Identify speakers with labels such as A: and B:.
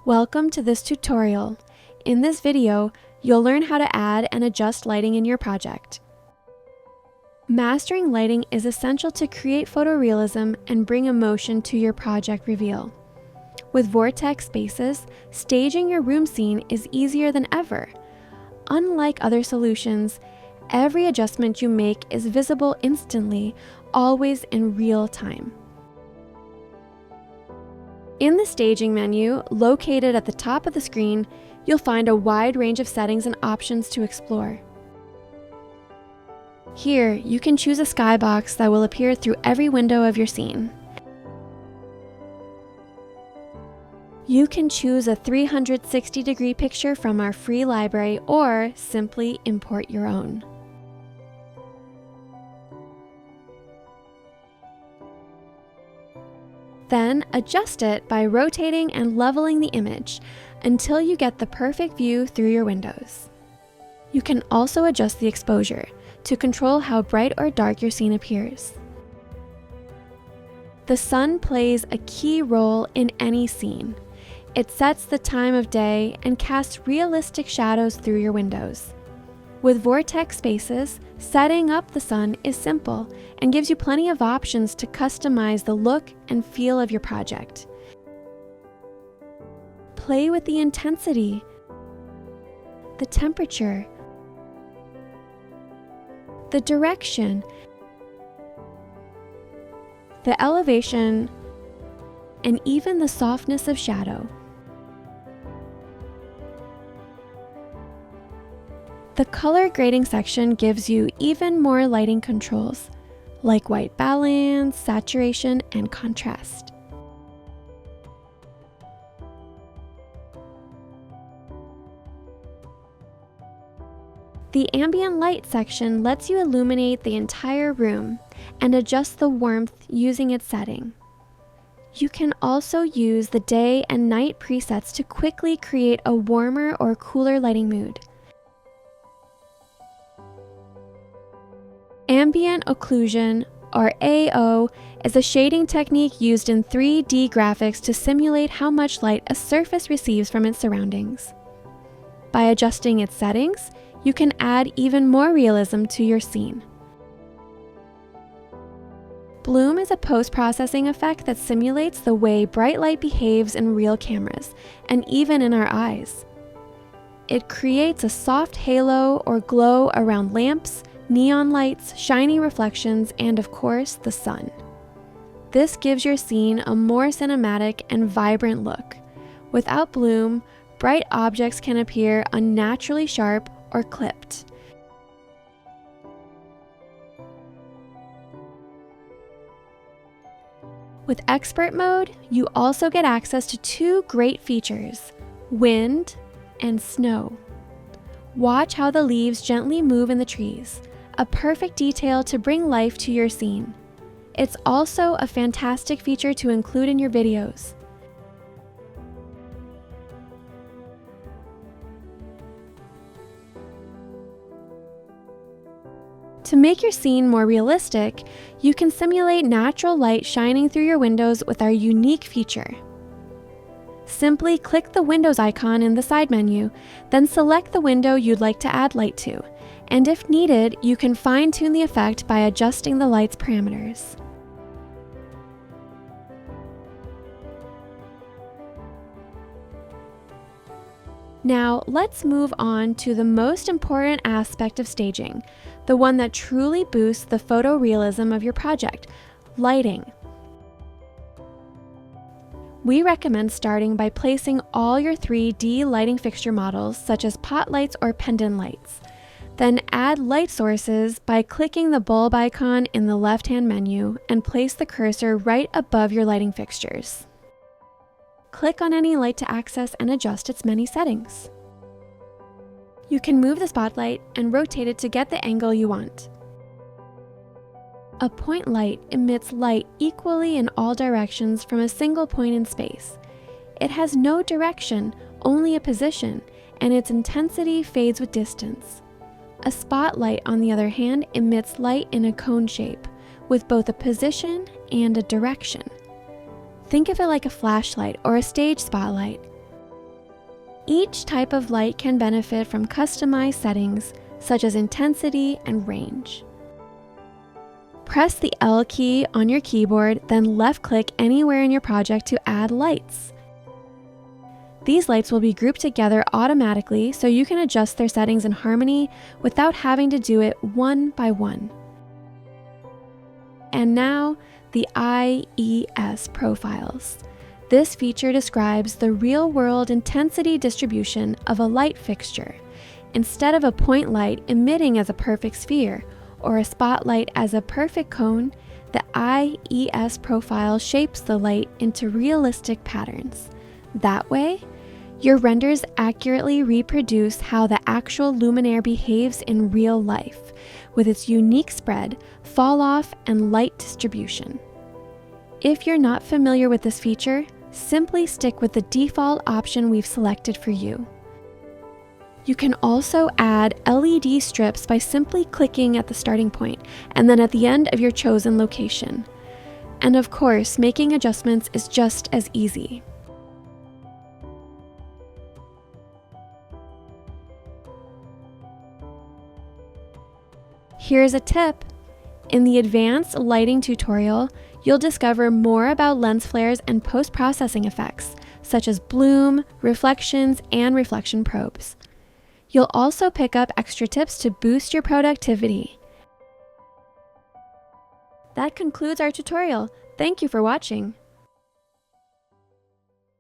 A: Welcome to this tutorial. In this video, you'll learn how to add and adjust lighting in your project. Mastering lighting is essential to create photorealism and bring emotion to your project reveal. With VORTEK Spaces, staging your room scene is easier than ever. Unlike other solutions, every adjustment you make is visible instantly, always in real time. In the staging menu, located at the top of the screen, you'll find a wide range of settings and options to explore. Here, you can choose a skybox that will appear through every window of your scene. You can choose a 360-degree picture from our free library or simply import your own. Then adjust it by rotating and leveling the image until you get the perfect view through your windows. You can also adjust the exposure to control how bright or dark your scene appears. The sun plays a key role in any scene. It sets the time of day and casts realistic shadows through your windows. With VORTEK Spaces, setting up the sun is simple and gives you plenty of options to customize the look and feel of your project. Play with the intensity, the temperature, the direction, the elevation, and even the softness of shadow. The color grading section gives you even more lighting controls, like white balance, saturation, and contrast. The ambient light section lets you illuminate the entire room and adjust the warmth using its setting. You can also use the day and night presets to quickly create a warmer or cooler lighting mood. Ambient occlusion, or AO, is a shading technique used in 3D graphics to simulate how much light a surface receives from its surroundings. By adjusting its settings, you can add even more realism to your scene. Bloom is a post-processing effect that simulates the way bright light behaves in real cameras, and even in our eyes. It creates a soft halo or glow around lamps, neon lights, shiny reflections, and of course, the sun. This gives your scene a more cinematic and vibrant look. Without bloom, bright objects can appear unnaturally sharp or clipped. With expert mode, you also get access to two great features: wind and snow. Watch how the leaves gently move in the trees, a perfect detail to bring life to your scene. It's also a fantastic feature to include in your videos. To make your scene more realistic, you can simulate natural light shining through your windows with our unique feature. Simply click the Windows icon in the side menu, then select the window you'd like to add light to, and if needed, you can fine-tune the effect by adjusting the light's parameters. Now, let's move on to the most important aspect of staging, the one that truly boosts the photorealism of your project: lighting. We recommend starting by placing all your 3D lighting fixture models, such as pot lights or pendant lights. Then add light sources by clicking the bulb icon in the left-hand menu and place the cursor right above your lighting fixtures. Click on any light to access and adjust its many settings. You can move the spotlight and rotate it to get the angle you want. A point light emits light equally in all directions from a single point in space. It has no direction, only a position, and its intensity fades with distance. A spotlight, on the other hand, emits light in a cone shape, with both a position and a direction. Think of it like a flashlight or a stage spotlight. Each type of light can benefit from customized settings, such as intensity and range. Press the L key on your keyboard, then left-click anywhere in your project to add lights. These lights will be grouped together automatically so you can adjust their settings in harmony without having to do it one by one. And now, the IES profiles. This feature describes the real-world intensity distribution of a light fixture. Instead of a point light emitting as a perfect sphere or a spotlight as a perfect cone, the IES profile shapes the light into realistic patterns. That way, your renders accurately reproduce how the actual luminaire behaves in real life, with its unique spread, fall-off, and light distribution. If you're not familiar with this feature, simply stick with the default option we've selected for you. You can also add LED strips by simply clicking at the starting point and then at the end of your chosen location. And of course, making adjustments is just as easy. Here's a tip. In the advanced lighting tutorial, you'll discover more about lens flares and post-processing effects, such as bloom, reflections, and reflection probes. You'll also pick up extra tips to boost your productivity. That concludes our tutorial. Thank you for watching.